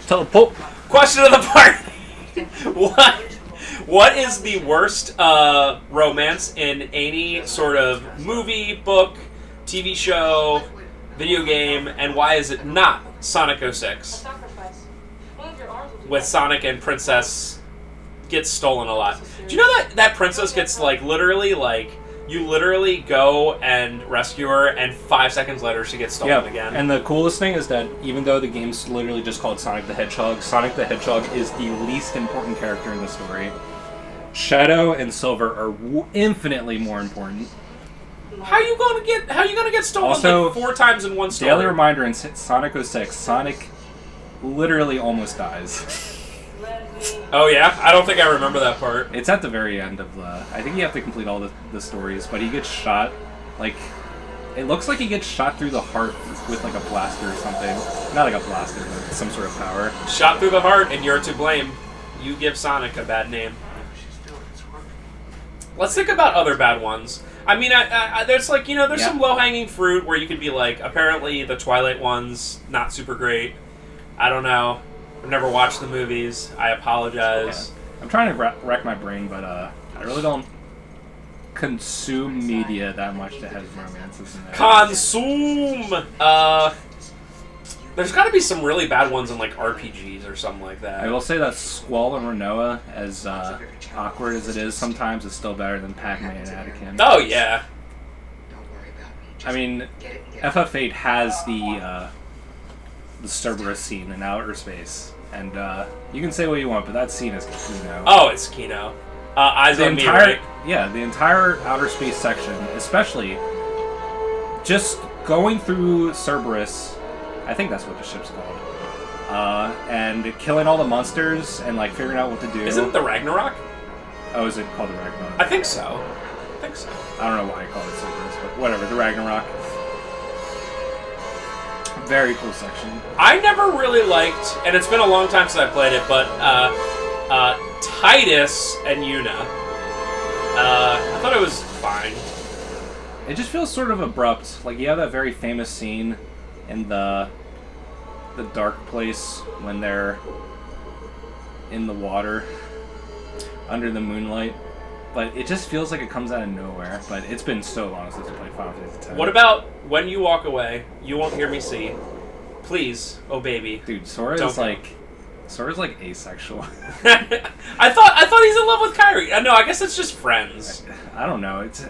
Teleport. Question of the part. What is the worst romance in any sort of movie, book, TV show, video game, and why is it not Sonic 06? With Sonic and Princess gets stolen a lot. Do you know that princess gets literally you literally go and rescue her, and 5 seconds later she gets stolen again. And the coolest thing is that even though the game's literally just called Sonic the Hedgehog is the least important character in the story. Shadow and Silver are infinitely more important. How you gonna get stolen also, 4 times in one story? Daily reminder in Sonic 06, Sonic literally almost dies. Oh yeah? I don't think I remember that part. It's at the very end of the... I think you have to complete all the stories, but he gets shot, it looks like he gets shot through the heart with a blaster or something. Not like a blaster, but some sort of power. Shot through the heart, and you're to blame. You give Sonic a bad name. Let's think about other bad ones. I mean, there's some low-hanging fruit where you could be apparently the Twilight ones, not super great. I don't know. I've never watched the movies. I apologize. Yeah. I'm trying to rack my brain, but I really don't consume media that much that has romances in it. Consume! There's got to be some really bad ones in RPGs or something like that. I will say that Squall and Renoa, as awkward as it is sometimes, is still better than Pac-Man and Anakin. Oh yeah. I mean, FF8 has the Cerberus scene in outer space, and you can say what you want, but that scene is Kino. Oh, it's Kino. Eyes on me, right? Yeah, the entire outer space section, especially just going through Cerberus. I think that's what the ship's called. And killing all the monsters and figuring out what to do. Isn't it the Ragnarok? Oh, is it called the Ragnarok? I think so. I don't know why I call it Cerberus, but whatever. The Ragnarok. Very cool section. I never really liked, and it's been a long time since I played it, but Titus and Yuna. I thought it was fine. It just feels sort of abrupt. You have that very famous scene in the dark place when they're in the water under the moonlight, but it just feels like it comes out of nowhere. But it's been so long since I played Final Fantasy X. What about when you walk away, you won't hear me see. Please, oh baby. Dude, Sora's asexual. I thought he's in love with Kairi. No, I guess it's just friends. I don't know. It's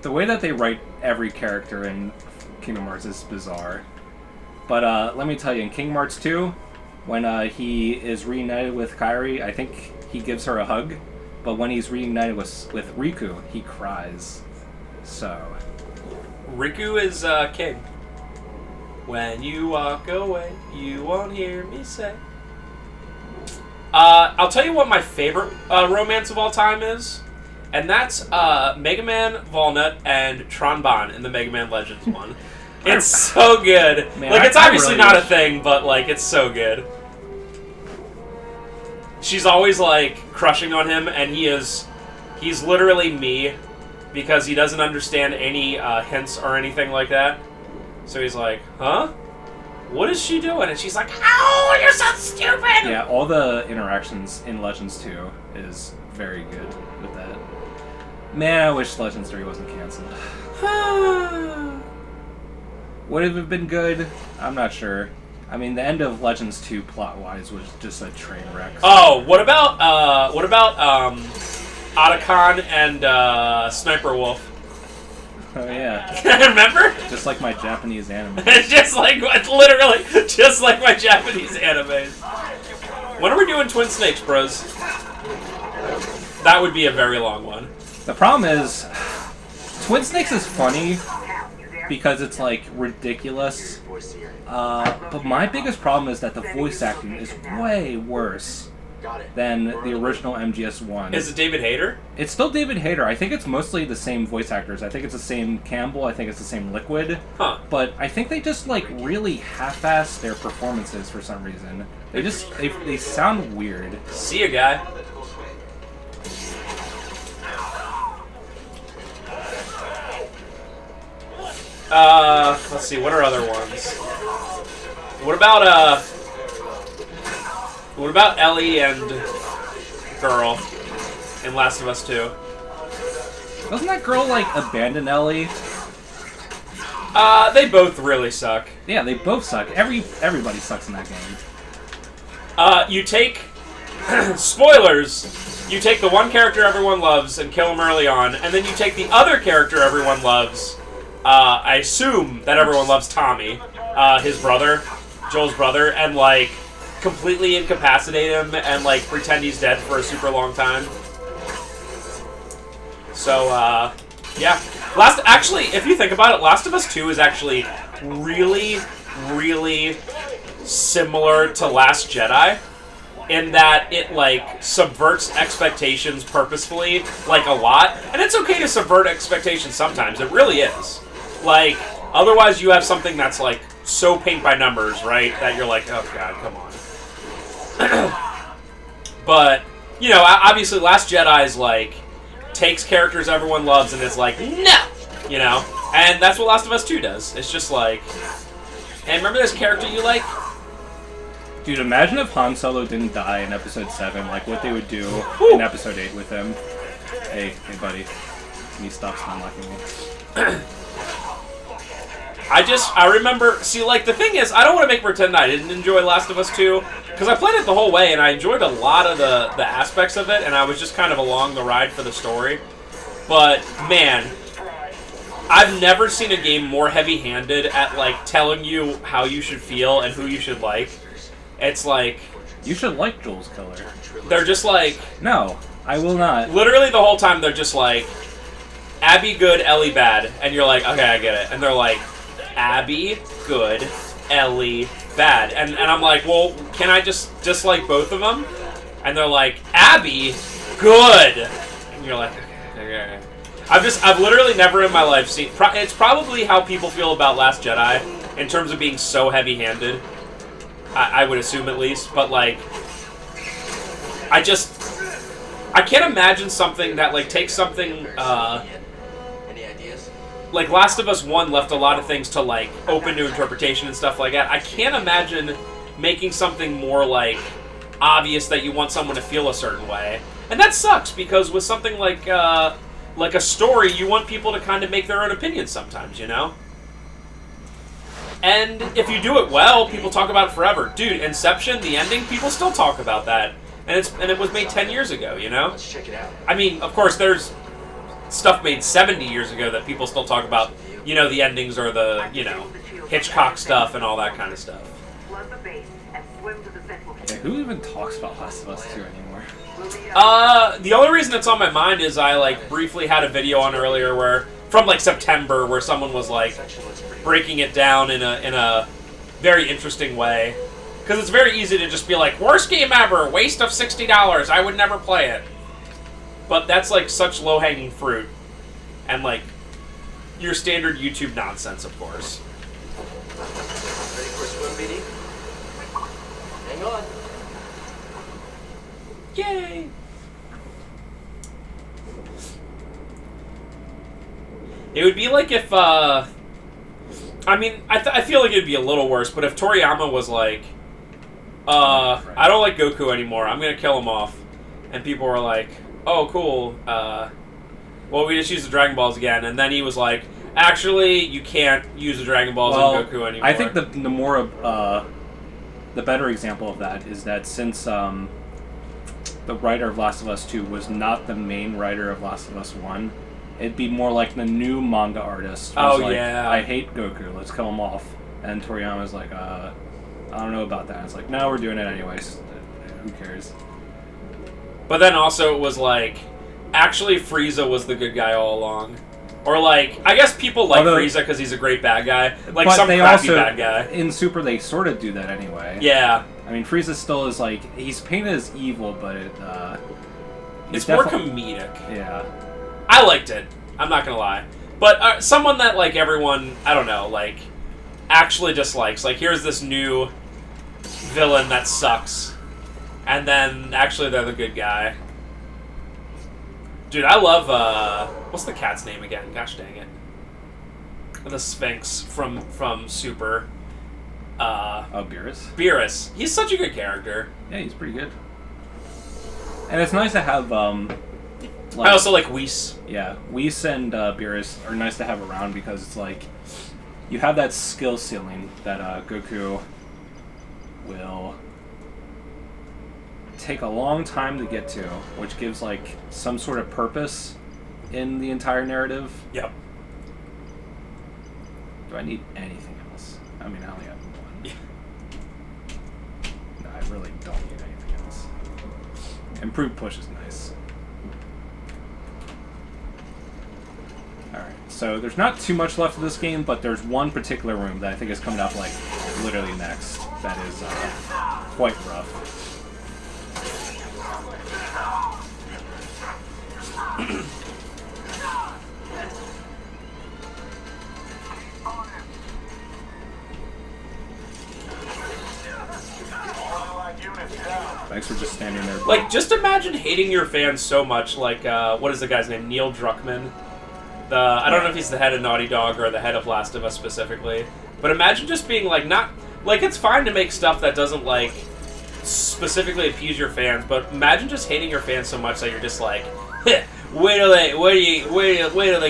the way that they write every character in Kingdom Hearts is bizarre. But let me tell you, in Kingdom Hearts 2, when he is reunited with Kairi, I think he gives her a hug. But when he's reunited with Riku, he cries. So Riku is king. When you walk away, you won't hear me say. I'll tell you what my favorite romance of all time is, and that's Mega Man Walnut and Tron Bon in the Mega Man Legends one. It's so good. Man, it's obviously really not a thing, but it's so good. She's always crushing on him, and he's literally me, because he doesn't understand any hints or anything like that. So he's like, huh? What is she doing? And she's like, oh, you're so stupid! Yeah, all the interactions in Legends 2 is very good with that. Man, I wish Legends 3 wasn't cancelled. Would it have been good? I'm not sure. I mean, the end of Legends 2 plot-wise was just a train wreck. Oh, what about Otakon and Sniper Wolf? Oh yeah. Remember? Just like my Japanese anime. literally just like my Japanese animes. When are we doing Twin Snakes, bros? That would be a very long one. The problem is, Twin Snakes is funny because it's ridiculous. But my biggest problem is that the voice acting is way worse than the original MGS1. Is it David Hayter? It's still David Hayter. I think it's mostly the same voice actors. I think it's the same Campbell. I think it's the same Liquid. Huh. But I think they just really half-ass their performances for some reason. They sound weird. See ya, guy. Let's see, what are other ones? What about Ellie and girl in Last of Us 2? Doesn't that girl, like, abandon Ellie? They both really suck. Yeah, they both suck. Everybody sucks in that game. You take... spoilers! You take the one character everyone loves and kill him early on, and then you take the other character everyone loves, I assume that everyone loves Tommy, his brother, Joel's brother, and, like, completely incapacitate him and, like, pretend he's dead for a super long time. So, yeah. Actually, if you think about it, Last of Us 2 is actually really, really similar to Last Jedi in that it, like, subverts expectations purposefully, like, a lot. And it's okay to subvert expectations sometimes. It really is. Like, otherwise you have something that's, like, so paint by numbers, right, that you're like, oh god, come on. But, you know, obviously Last Jedi is, like, takes characters everyone loves and is like, no! You know? And that's what Last of Us 2 does. It's just like, hey, remember this character you like? Dude, imagine if Han Solo didn't die in Episode 7, like what they would do in Episode 8 with him. Hey buddy, can you stop stun-locking me? I remember, see, like, the thing is, I don't want to make pretend I didn't enjoy Last of Us 2, because I played it the whole way, and I enjoyed a lot of the aspects of it, and I was just kind of along the ride for the story. But, man, I've never seen a game more heavy-handed at, like, telling you how you should feel and who you should like. It's like... You should like Joel's color. They're just like... No, I will not. Literally the whole time they're just like, Abby good, Ellie bad. And you're like, okay, I get it. And they're like, Abby good, Ellie bad. And I'm like, well, can I just dislike both of them? And they're like, Abby good. And you're like, okay. I've literally never in my life seen... It's probably how people feel about Last Jedi in terms of being so heavy-handed. I would assume at least, but like, I can't imagine something that like takes something, Any ideas? Like Last of Us 1 left a lot of things to like open to interpretation and stuff like that. I can't imagine making something more like obvious that you want someone to feel a certain way. And that sucks because with something like a story, you want people to kind of make their own opinions sometimes, you know? And if you do it well, people talk about it forever. Dude, Inception, the ending, people still talk about that. And it was made 10 years ago, you know? Let's check it out. I mean, of course, there's stuff made 70 years ago that people still talk about, you know, the endings or the, you know, Hitchcock stuff and all that kind of stuff. Yeah, who even talks about Last of Us 2 anymore? The only reason it's on my mind is I, like, briefly had a video on earlier where, from, like, September, where someone was, like, breaking it down in a very interesting way. Because it's very easy to just be like, worst game ever, waste of $60, I would never play it. But that's, like, such low-hanging fruit. And, like, your standard YouTube nonsense, of course. Ready for a swim, BD? Hang on. Yay! It would be like if, I mean, I feel like it'd be a little worse, but if Toriyama was like, I don't like Goku anymore, I'm gonna kill him off. And people were like, oh, cool, well, we just use the Dragon Balls again. And then he was like, actually, you can't use the Dragon Balls on Goku anymore. I think the more, the better example of that is that since, the writer of Last of Us 2 was not the main writer of Last of Us 1, it'd be more like the new manga artist. Oh, like, yeah. I hate Goku, let's kill him off. And Toriyama's like, I don't know about that. It's like, no, we're doing it anyways. Who cares? But then also it was like, actually Frieza was the good guy all along. Or like, I guess people like Frieza because he's a great bad guy. Like some crappy bad guy. In Super, they sort of do that anyway. Yeah. I mean, Frieza still is like, he's painted as evil, but it's more comedic. Yeah. I liked it. I'm not gonna lie. But someone that, like, everyone, I don't know, like, actually dislikes. Like, here's this new villain that sucks. And then, actually, they're the good guy. Dude, I love, what's the cat's name again? Gosh dang it. The Sphinx from Super. I Oh, Beerus? Beerus. He's such a good character. Yeah, he's pretty good. And it's nice to have, I also like Whis. Yeah, Whis and Beerus are nice to have around because it's like, you have that skill ceiling that Goku will take a long time to get to, which gives like some sort of purpose in the entire narrative. Yep. Do I need anything else? I mean, I only have one. Yeah. No, I really don't need anything else. Improved push is nice. Alright, so there's not too much left of this game, but there's one particular room that I think is coming up like literally next that is quite rough. Thanks for just standing there. Like, just imagine hating your fans so much, like, what is the guy's name? Neil Druckmann? I don't know if he's the head of Naughty Dog or the head of Last of Us specifically, but imagine just being, like, not... Like, it's fine to make stuff that doesn't, like, specifically appease your fans, but imagine just hating your fans so much that you're just like, wait till they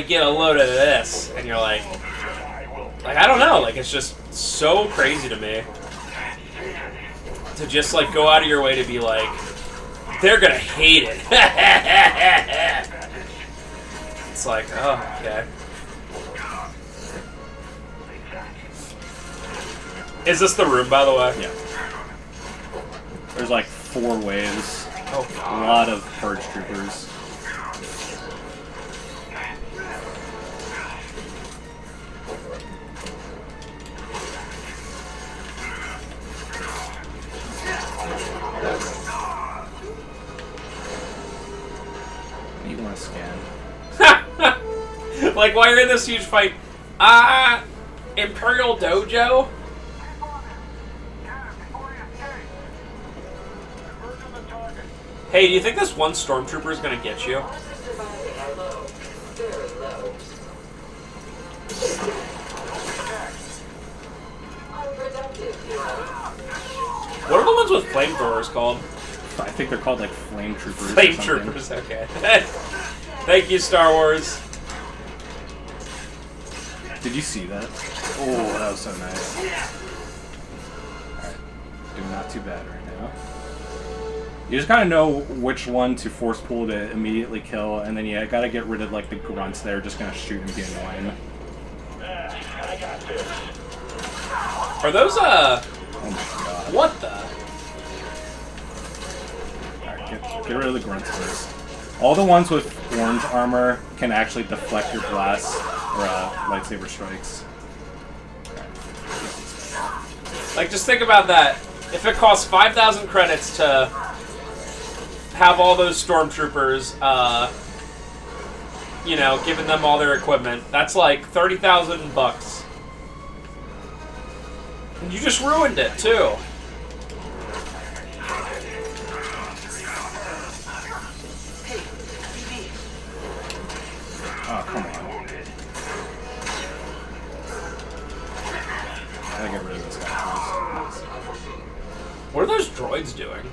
get a load of this, and you're like, I don't know, like, it's just so crazy to me to just, like, go out of your way to be like, they're gonna hate it. It's like, oh, okay. Is this the room, by the way? Yeah. There's like 4 waves. Oh, a lot of purge troopers. You want to scan? Like, while you're in this huge fight, Imperial Dojo? Hey, do you think this one stormtrooper is gonna get you? What are the ones with flamethrowers called? I think they're called like flame troopers. Flame troopers, okay. Thank you, Star Wars. Did you see that? Oh, that was so nice. Alright. Doing not too bad right now. You just gotta know which one to force pull to immediately kill, and then you gotta get rid of like the grunts that are just gonna shoot and be annoying. Are those, oh my god. what the? Alright, get rid of the grunts first. All the ones with orange armor can actually deflect your blasts or lightsaber strikes. Like, just think about that. If it costs 5,000 credits to have all those stormtroopers, you know, giving them all their equipment, that's like 30,000 bucks. And you just ruined it, too. Oh, come on. Gotta get rid of this guy first. What are those droids doing?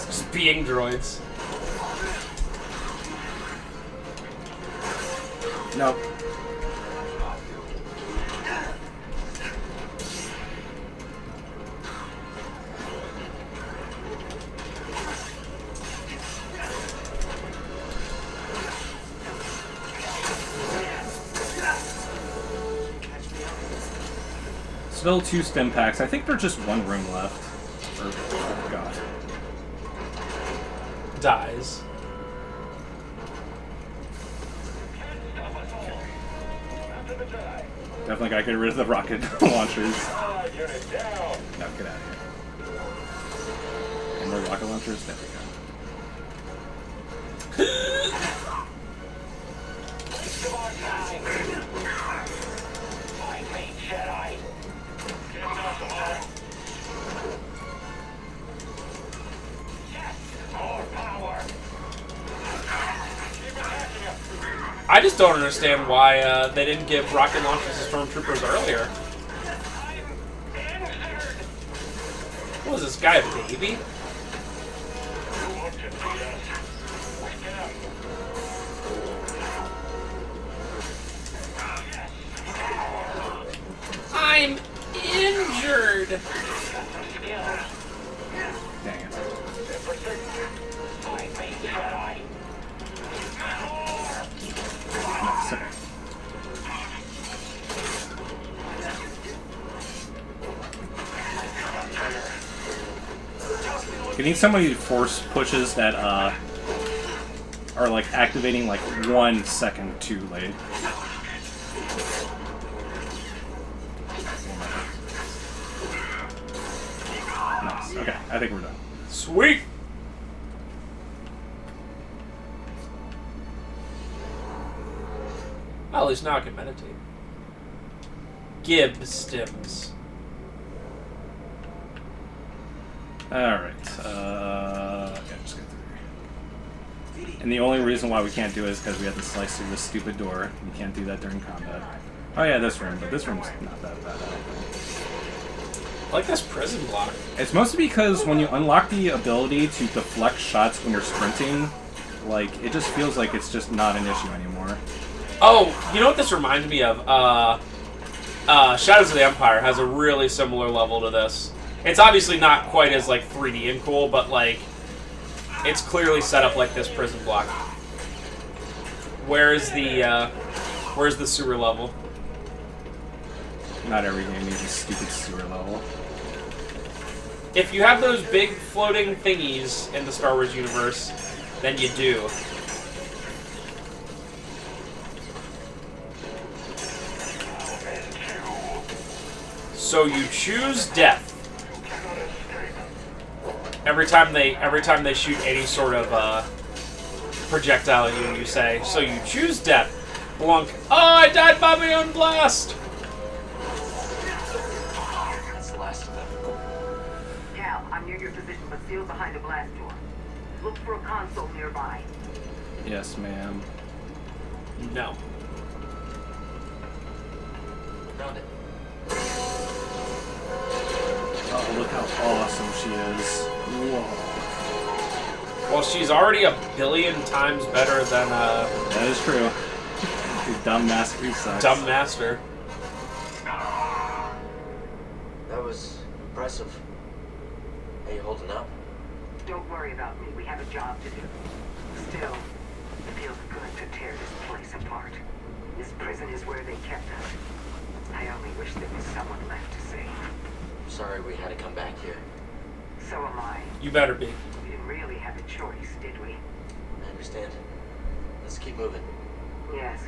Just being droids. Nope. Still 2 stim packs. I think there's just 1 room left. Or, oh god. Dies. Definitely gotta get rid of the rocket launchers. No, get out of here. And more rocket launchers? There we go. I just don't understand why they didn't give rocket launchers to stormtroopers earlier. Was this guy a baby? I'm injured. Dang it. Nice, okay. Getting so many force pushes that are like activating like 1 second too late. Nice. Okay, I think we're done. Sweet. Well, at least now I can meditate. Gib stims. Alright, yeah, just go through. And the only reason why we can't do it is because we have to slice through this stupid door. We can't do that during combat. Oh yeah, this room, but this room's not that bad, I don't think. I like this prison block. It's mostly because when you unlock the ability to deflect shots when you're sprinting, like, it just feels like it's just not an issue anymore. Oh, you know what this reminds me of? Shadows of the Empire has a really similar level to this. It's obviously not quite as, like, 3D and cool, but, like, it's clearly set up like this prison block. Where's the sewer level? Not every game needs a stupid sewer level. If you have those big floating thingies in the Star Wars universe, then you do. So you choose death. Every time they shoot any sort of projectile at you, you say, so you choose death. Blunk. Oh, I died by my own blast! That's the last of them. Cal, I'm near your position, but sealed behind a blast door. Look for a console nearby. Yes, ma'am. No. Found it. Oh, look how awesome she is. Whoa. Well, she's already a billion times better than That is true. The dumb master he sucks. Dumb Master. That was impressive. How you holding up? Don't worry about me. We have a job to do. Still, it feels good to tear this place apart. This prison is where they kept us. I only wish there was someone left to save. Sorry we had to come back here. So am I. You better be. We didn't really have a choice, did we? I understand. Let's keep moving. Yes.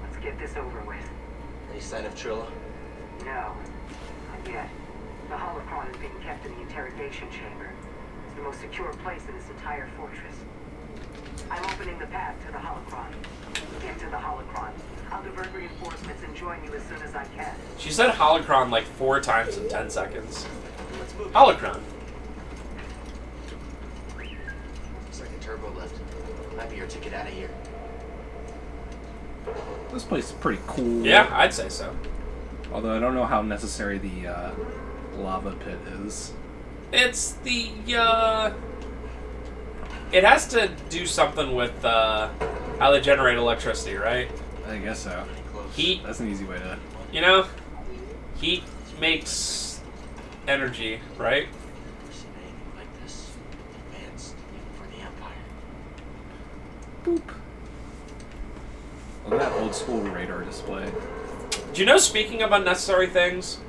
Let's get this over with. Any sign of Trilla? No. Not yet. The holocron is being kept in the interrogation chamber. It's the most secure place in this entire fortress. I'm opening the path to the holocron. Get to the holocron. I'll divert reinforcements and join you as soon as I can. She said holocron like 4 times in 10 seconds. Let's move. Holocron. Looks like a turbo lift. Might be your ticket out of here. This place is pretty cool. Yeah, I'd say so. Although I don't know how necessary the lava pit is. It's the, it has to do something with, how they generate electricity, right? I guess so. Close. Heat, That's an easy way to... you know? Heat makes energy, right? Never seen anything like this. Advanced, even for the Empire. Boop. Look at that old school radar display. Do you know, speaking of unnecessary things,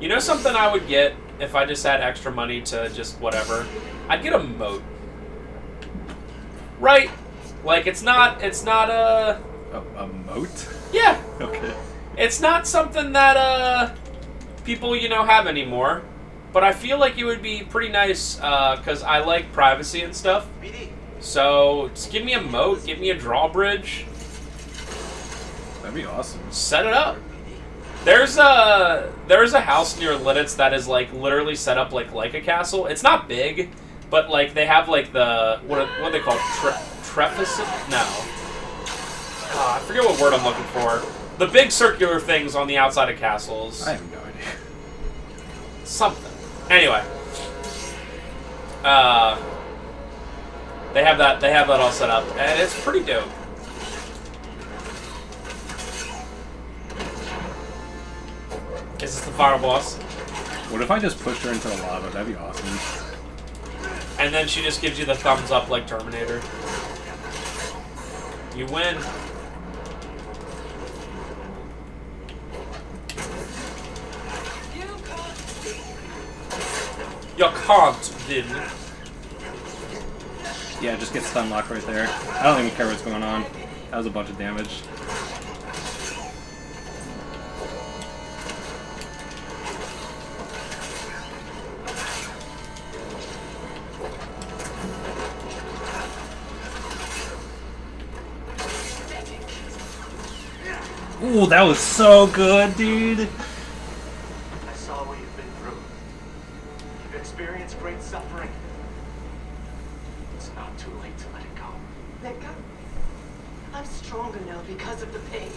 you know something I would get if I just had extra money to just whatever? I'd get a moat. Right? Like, it's not a... A moat? Yeah. Okay. It's not something that, people, you know, have anymore. But I feel like it would be pretty nice, because I like privacy and stuff. BD. So, just give me a moat, give me a drawbridge, That'd be awesome. set it up. There's a house near Lidditz that is, like, literally set up like a castle. It's not big, but, like, they have, like, the, what they call it? Treficit? No. I forget what word I'm looking for. The big circular things on the outside of castles. I have no idea. Something. Anyway. They have that all set up, and it's pretty dope. Is this the final boss? What if I just pushed her into the lava? That'd be awesome. And then she just gives you the thumbs up like Terminator. You win. You can't win. Yeah, just get stun locked right there. I don't even care what's going on. That was a bunch of damage. Ooh, that was so good, dude. I saw what you've been through. You've experienced great suffering. It's not too late to let it go. Let go. I'm stronger now because of the pain.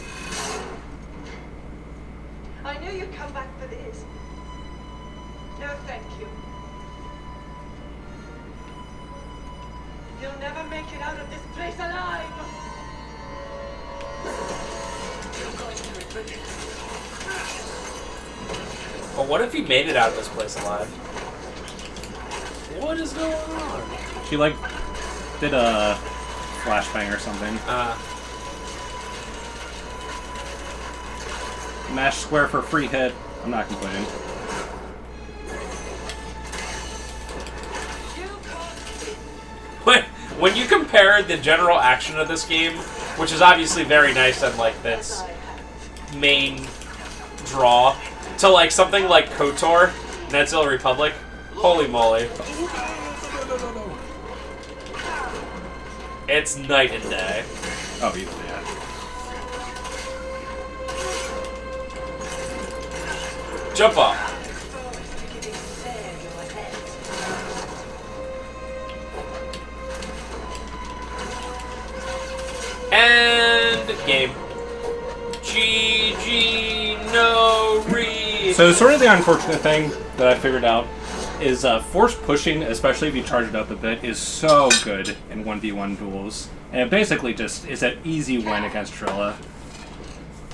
I knew you'd come back for this. No, thank you. You'll never make it out of this place alive. But what if he made it out of this place alive? What is going on? She, like, did a flashbang or something. Mash square for free hit. I'm not complaining. When you compare the general action of this game, which is obviously very nice and like this main draw, to like something like KOTOR, Godzilla Republic, holy moly. It's night and day. Oh, easily, yeah. Jump off. And game. GG, no re. So sort of the unfortunate thing that I figured out is force pushing, especially if you charge it up a bit, is so good in 1v1 duels. And it basically just is an easy win against Trilla.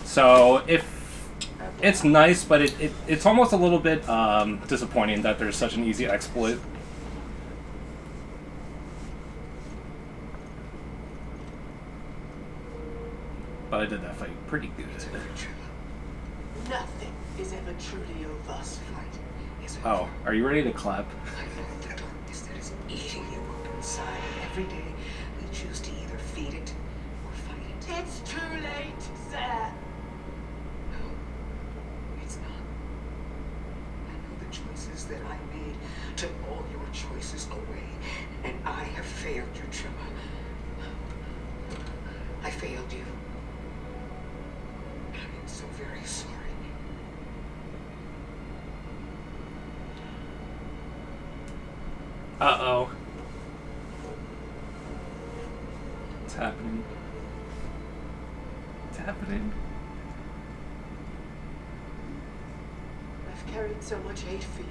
So if it's nice, but it's almost a little bit disappointing that there's such an easy exploit. But I did that fight pretty good. Nothing is ever truly over. Oh, are you ready to clap? I know the darkness that is eating you up inside. Every day, we choose to either feed it or fight it. It's too late, sir. No, it's not. I know the choices that I made took all your choices away, and I have failed you, Trevor. I failed you. And I'm so very sorry. Uh-oh. What's happening? What's happening? I've carried so much hate for you.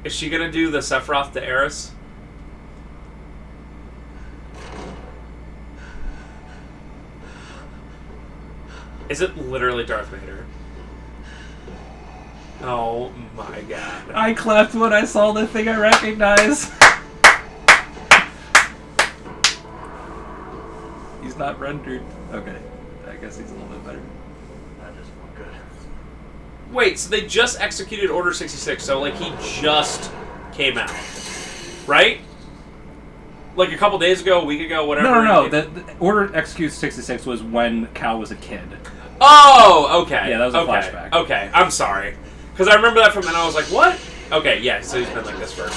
Is she gonna do the Sephiroth to Eris? Is it literally Darth Vader? Oh my god. I clapped when I saw the thing I recognize. He's not rendered. Okay. I guess he's a little bit better. That just looked good. Wait, so they just executed Order 66, so like he just came out. Right? Like a couple days ago, a week ago, whatever. No. The Order Execute 66 was when Cal was a kid. Oh, okay. Yeah, that was a okay. flashback. Okay, I'm sorry. Because I remember that from, and I was like, what? Okay, yeah, so he's been like this for...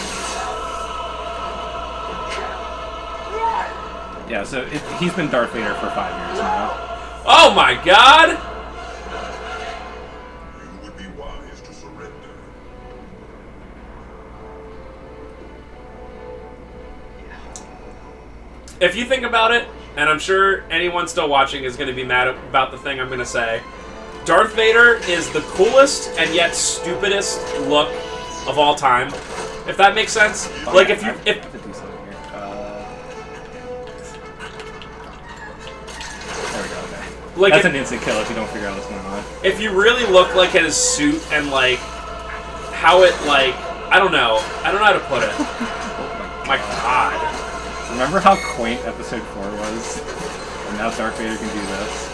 Yeah, so he's been Darth Vader for 5 years now. Oh my god! You would be wise to surrender. If you think about it, and I'm sure anyone still watching is going to be mad about the thing I'm going to say, Darth Vader is the coolest and yet stupidest look of all time. If that makes sense. Like if you I have to do something here. There we go. Okay. like That's if, an instant kill if you don't figure out what's going on. if you really look like at his suit and like how it like I don't know how to put it. Oh My God. Remember how quaint Episode 4 was? And now Darth Vader can do this.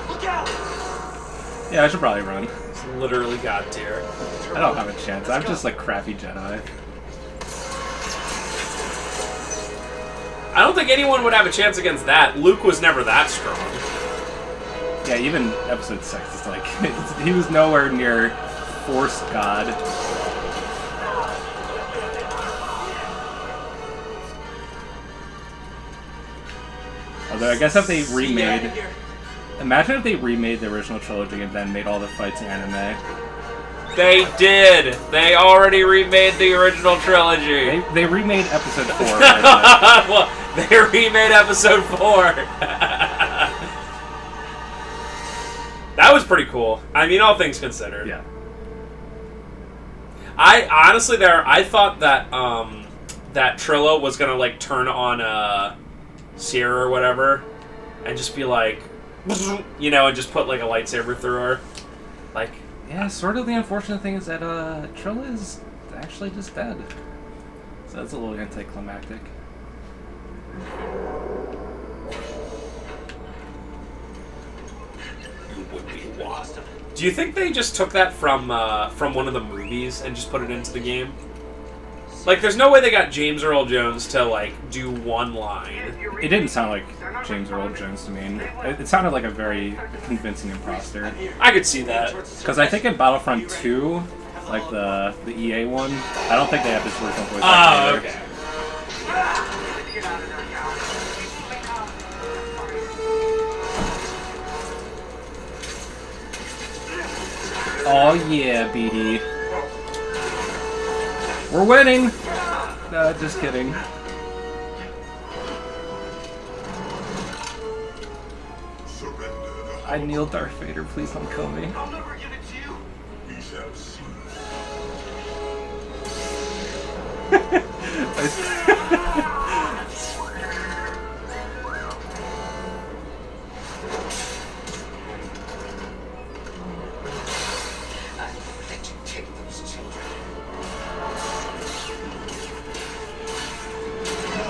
Look out! Yeah, I should probably run. It's literally God tier. I don't have a chance. I'm just like crappy Jedi. I don't think anyone would have a chance against that. Luke was never that strong. Yeah, even Episode 6, it's like, he was nowhere near Force God. Although I guess if they remade... Imagine if they remade the original trilogy and then made all the fights anime. They did. They already remade the original trilogy. They remade Episode 4. Right. Well, they remade Episode 4. That was pretty cool. I mean, all things considered. Yeah. I honestly, I thought that that Trillo was gonna like turn on Sierra or whatever, and just be like, you know, and just put like a lightsaber through her, like. Yeah, sort of the unfortunate thing is that Trilla is actually just dead. So that's a little anticlimactic. You would be lost. Do you think they just took that from one of the movies and just put it into the game? Like, there's no way they got James Earl Jones to like do one line. It didn't sound like James Earl Jones to me. It sounded like a very convincing imposter. I could see that. Because I think in Battlefront 2, like the EA one, I don't think they have this original voice Oh, actor. okay. Oh yeah, BD. We're winning! No, just kidding. I kneel, Darth Vader, please don't kill me. I'll never give it to you. We shall see. I won't let you take those children.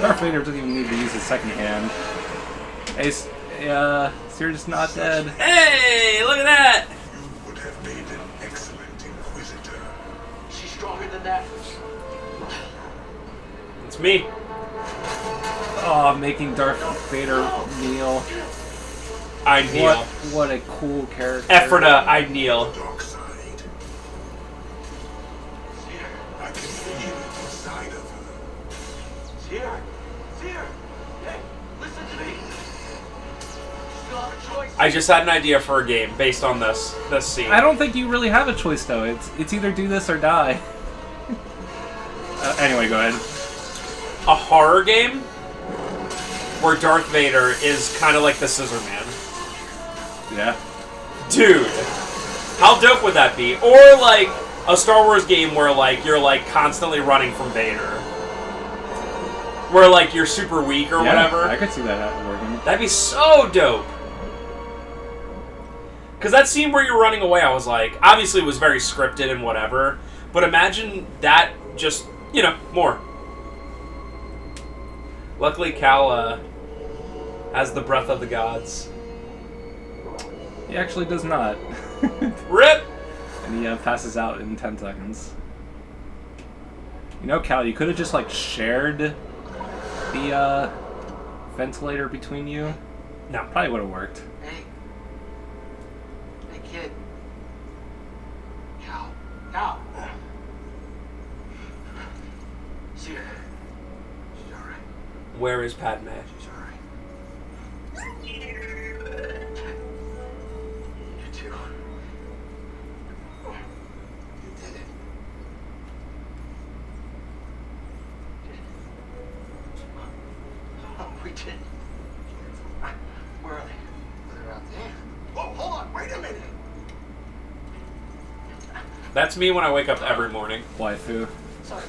Darth Vader doesn't even need to use his second hand. Hey, Sirius not dead. Hey, look at that! You would have made an excellent Inquisitor. She's stronger than that. It's me. Oh, making Darth Vader kneel. I kneel. What a cool character. Ephrata, I kneel. Dark side. I can feel it inside of her. Here. Here. Hey, listen to me. Still have a choice. I just had an idea for a game based on this scene. I don't think you really have a choice though. It's either do this or die. Anyway, go ahead. A horror game where Darth Vader is kind of like the Scissor Man. Yeah. Dude, how dope would that be? Or like a Star Wars game where like you're like constantly running from Vader, where like you're super weak or whatever. I could see that working. That'd be so dope. Because that scene where you're running away, I was like, obviously it was very scripted and whatever, but imagine that just, you know, more. Luckily, Cal has the breath of the gods. He actually does not. RIP! And he passes out in 10 seconds. You know, Cal, you could have just like shared the ventilator between you. No. Probably would have worked. Hey. Hey, kid. Cal. Cal. See her. She's alright. Where is Padme? She's alright. You too. You did it. Oh, we did. Where are they? They're out there. Oh, hold on. Wait a minute. That's me when I wake up every morning. Waifu. Sorry.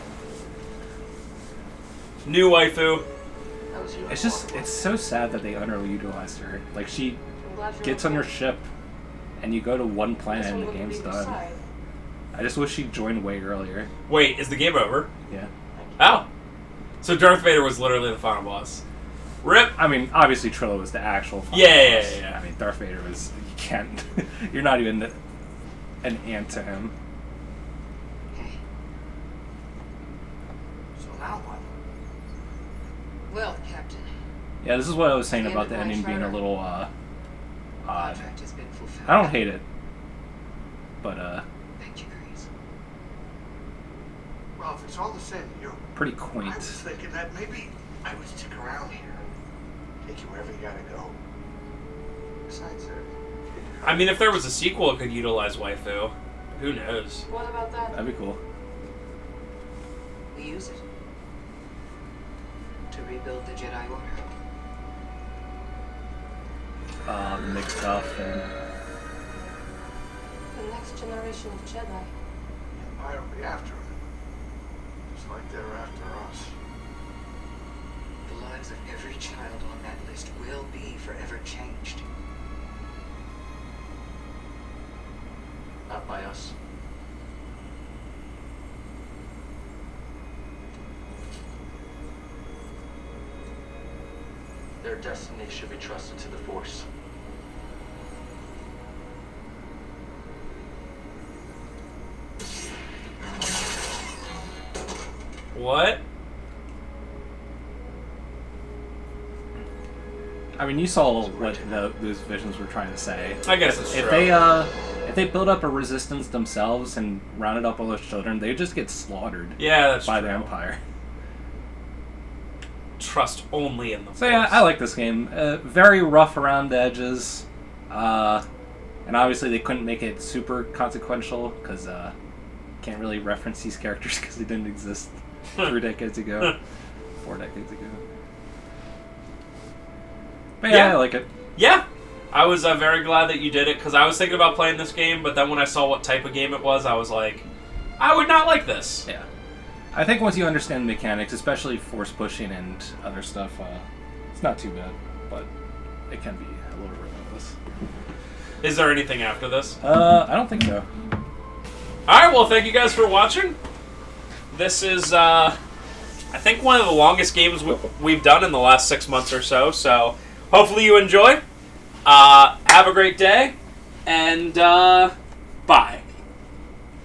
New waifu. That was you. It's just, it's so sad that they underutilized her. Like, she I'm glad you're gets on your ship, and you go to one planet and the game's done. I just wish she'd joined way earlier. Wait, is the game over? Yeah. Oh. So Darth Vader was literally the final boss. Rip. I mean, obviously Trilla was the actual final Yeah. boss. I mean, Darth Vader was, you can't, you're not even an ant to him. Hey. So now what? Well, Captain, Yeah, this is what I was saying The about the end of ending my being a charter. little, odd. contract has been fulfilled. I don't hate it. But, Thank you, Grease. Well, if it's all the same to you, pretty I was quaint. thinking that maybe I would stick around here. Take you wherever you gotta go. Besides, I mean, if there was a sequel, it could utilize waifu. Who knows? What about that? That'd be cool. We use it to rebuild the Jedi Order. Mixed up and... The next generation of Jedi. the Empire will be after him. Just like they're after us. The lives of every child on that list will be forever changed. Not by us. Their destiny should be trusted to the Force. What? I mean, you saw what those visions were trying to say. I guess it's If true. if they build up a resistance themselves and rounded up all those children, they just get slaughtered Yeah, that's by true. the Empire. Trust only in the So yeah, Force. I like this game. Very rough around the edges, and obviously they couldn't make it super consequential because can't really reference these characters because they didn't exist 3 decades ago, 4 decades ago. But yeah, Yeah. I like it. Yeah, I was very glad that you did it because I was thinking about playing this game, but then when I saw what type of game it was, I was like, I would not like this. Yeah, I think once you understand the mechanics, especially force pushing and other stuff, it's not too bad, but it can be a little relentless. Is there anything after this? I don't think so. Alright, well, thank you guys for watching. This is, I think, one of the longest games we've done in the last 6 months or so, so hopefully you enjoy. Have a great day, and bye.